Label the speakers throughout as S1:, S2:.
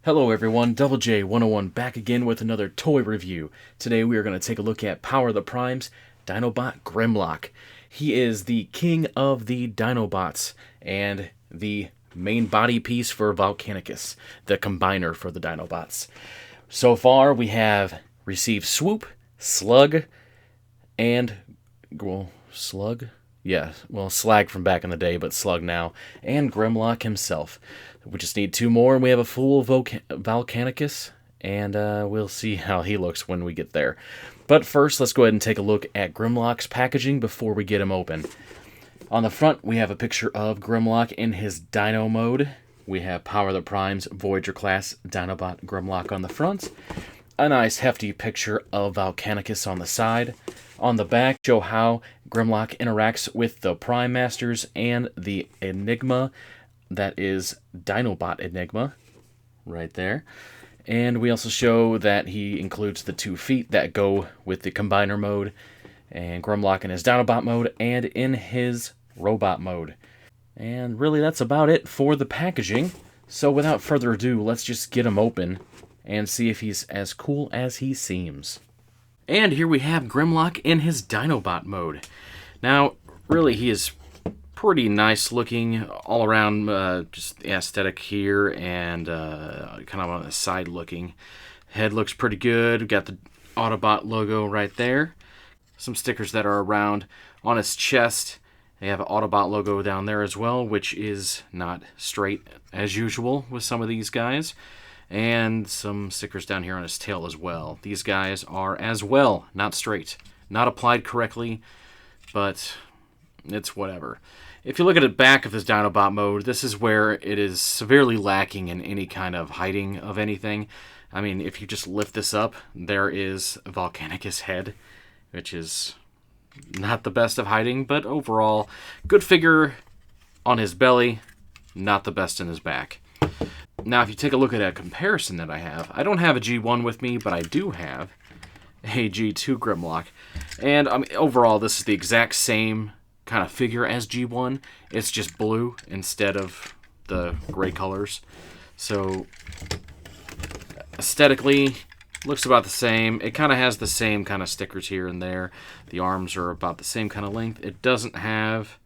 S1: Hello everyone, Double J 101 back again with another toy review. Today we are going to take a look at Power of the Prime's Dinobot Grimlock. He is the king of the Dinobots and the main body piece for Volcanicus, the combiner for the Dinobots. So far we have received Swoop, Slug, and... Slug? Yeah, Slag from back in the day, but Slug now, and Grimlock himself. We just need two more, and we have a full Volcanicus, and we'll see how he looks when we get there. But first, let's go ahead and take a look at Grimlock's packaging before we get him open. On the front, we have a picture of Grimlock in his Dino mode. We have Power of the Prime's Voyager class Dinobot Grimlock on the front. A nice hefty picture of Volcanicus on the side. On the back, show how Grimlock interacts with the Prime Masters and the Enigma. That is Dinobot Enigma, right there. And we also show that he includes the 2 feet that go with the Combiner mode, and Grimlock in his Dinobot mode, and in his Robot mode. And really that's about it for the packaging. So without further ado, let's just get him open and see if he's as cool as he seems. And here we have Grimlock in his Dinobot mode. Now, really he is pretty nice looking all around, just the aesthetic here, and kind of on the side looking. Head looks pretty good. We've got the Autobot logo right there. Some stickers that are around on his chest. They have an Autobot logo down there as well, which is not straight as usual with some of these guys. And some stickers down here on his tail as well. These guys are as well not straight. Not applied correctly, but it's whatever. If you look at the back of this Dinobot mode, this is where it is severely lacking in any kind of hiding of anything. I mean, if you just lift this up, there is Volcanicus' head, which is not the best of hiding, but overall, good figure on his belly, not the best in his back. Now, if you take a look at a comparison that I don't have a G1 with me, but I do have a G2 Grimlock. And I mean, overall, this is the exact same kind of figure as G1. It's just blue instead of the gray colors. So aesthetically, looks about the same. It kind of has the same kind of stickers here and there. The arms are about the same kind of length. It doesn't have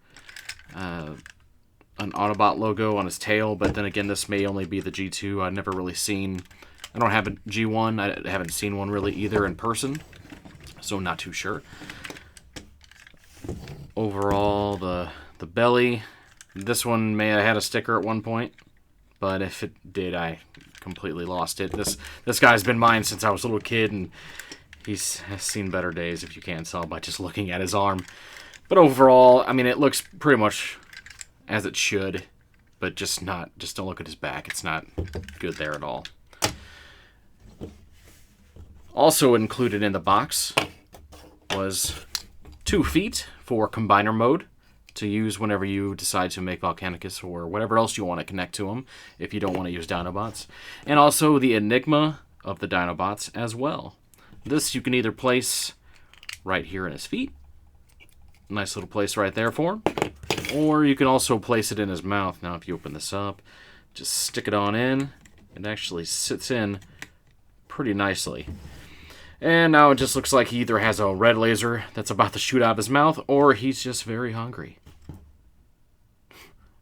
S1: an Autobot logo on his tail, but then again, this may only be the G2. I've never really seen... I don't have a G1. I haven't seen one really either in person, so I'm not too sure. Overall, the belly, this one may have had a sticker at one point, but if it did, I completely lost it. This guy's been mine since I was a little kid, and has seen better days, if you can't tell by just looking at his arm. But overall, I mean, it looks pretty much as it should, but just don't look at his back. It's not good there at all. Also included in the box was 2 feet for Combiner mode to use whenever you decide to make Volcanicus or whatever else you want to connect to him if you don't want to use Dinobots. And also the Enigma of the Dinobots as well. This you can either place right here in his feet. Nice little place right there for him. Or you can also place it in his mouth. Now if you open this up, just stick it on in. It actually sits in pretty nicely. And now it just looks like he either has a red laser that's about to shoot out of his mouth, or he's just very hungry.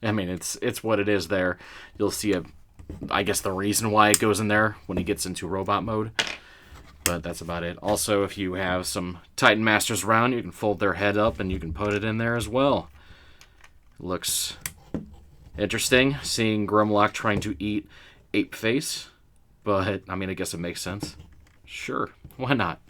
S1: I mean, it's what it is there. You'll see, I guess, the reason why it goes in there when he gets into robot mode. But that's about it. Also, if you have some Titan Masters around, you can fold their head up and you can put it in there as well. Looks interesting, seeing Grimlock trying to eat Ape Face. But, I mean, I guess it makes sense. Sure, why not?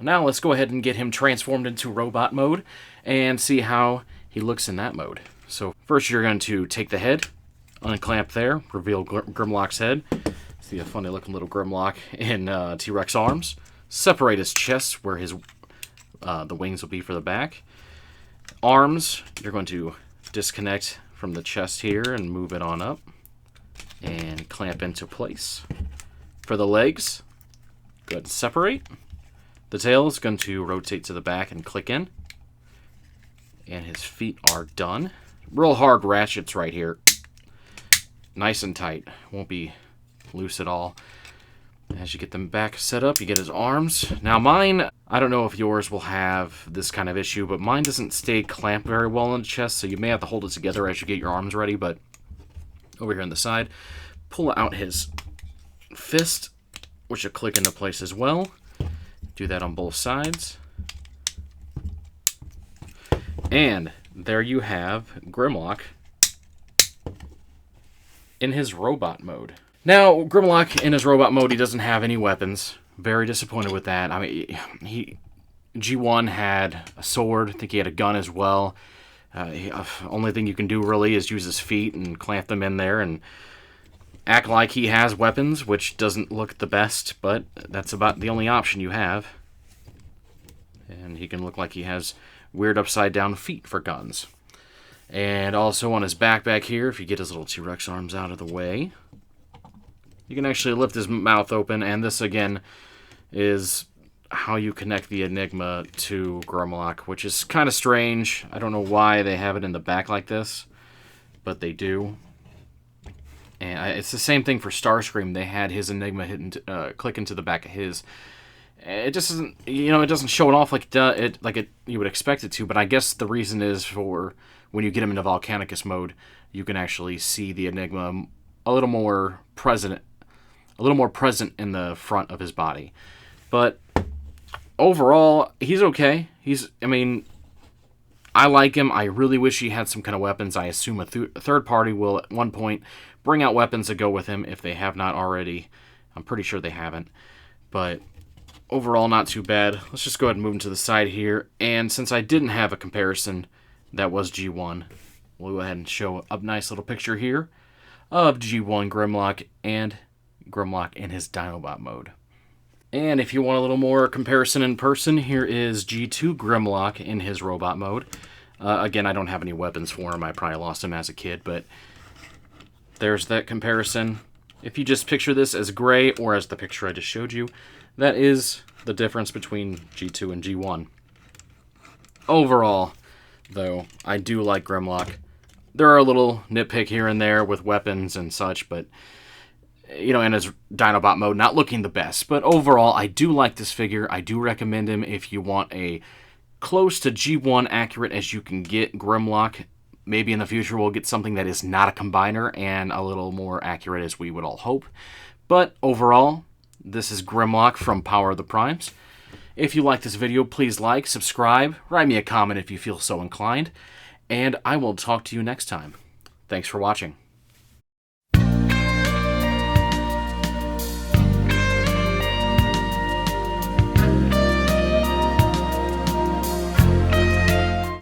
S1: Now let's go ahead and get him transformed into robot mode and see how he looks in that mode. So first you're going to take the head, unclamp there, reveal Grimlock's head. See a funny looking little Grimlock in T-Rex arms. Separate his chest where his the wings will be for the back. Arms, you're going to disconnect from the chest here and move it on up and clamp into place. For the legs, go ahead and separate. The tail is going to rotate to the back and click in. And his feet are done. real hard ratchets right here. Nice and tight. Won't be loose at all. As you get them back set up, you get his arms. Now mine, I don't know if yours will have this kind of issue, but mine doesn't stay clamped very well on the chest, so you may have to hold it together as you get your arms ready. But over here on the side, pull out his fist, which will click into place as well. Do that on both sides. And there you have Grimlock in his robot mode. Now, Grimlock in his robot mode, he doesn't have any weapons. Very disappointed with that. I mean, G1 had a sword. I think he had a gun as well. Only thing you can do really is use his feet and clamp them in there and act like he has weapons, which doesn't look the best, but that's about the only option you have. And he can look like he has weird upside-down feet for guns. And also on his back here, if you get his little T-Rex arms out of the way, you can actually lift his mouth open, and this, again, is how you connect the Enigma to Grimlock, which is kind of strange. I don't know why they have it in the back like this, but they do. And it's the same thing for Starscream. They had his Enigma click into the back of his. It just doesn't, it doesn't show it off like you would expect it to, but I guess the reason is for when you get him into Volcanicus mode, you can actually see the Enigma a little more present in the front of his body. But overall, he's okay. I like him. I really wish he had some kind of weapons. I assume a third party will at one point bring out weapons that go with him if they have not already. I'm pretty sure they haven't. But overall, not too bad. Let's just go ahead and move him to the side here. And since I didn't have a comparison, that was G1, we'll go ahead and show a nice little picture here of G1 Grimlock and Grimlock in his Dinobot mode. And if you want a little more comparison in person, here is G2 Grimlock in his robot mode. Again, I don't have any weapons for him. I probably lost him as a kid, but there's that comparison. If you just picture this as gray or as the picture I just showed you, that is the difference between G2 and G1. Overall, though, I do like Grimlock. There are a little nitpick here and there with weapons and such, but in his Dinobot mode, not looking the best. But overall, I do like this figure. I do recommend him if you want a close to G1 accurate as you can get Grimlock. Maybe in the future we'll get something that is not a combiner and a little more accurate as we would all hope. But overall, this is Grimlock from Power of the Primes. If you like this video, please like, subscribe, write me a comment if you feel so inclined, and I will talk to you next time. Thanks for watching.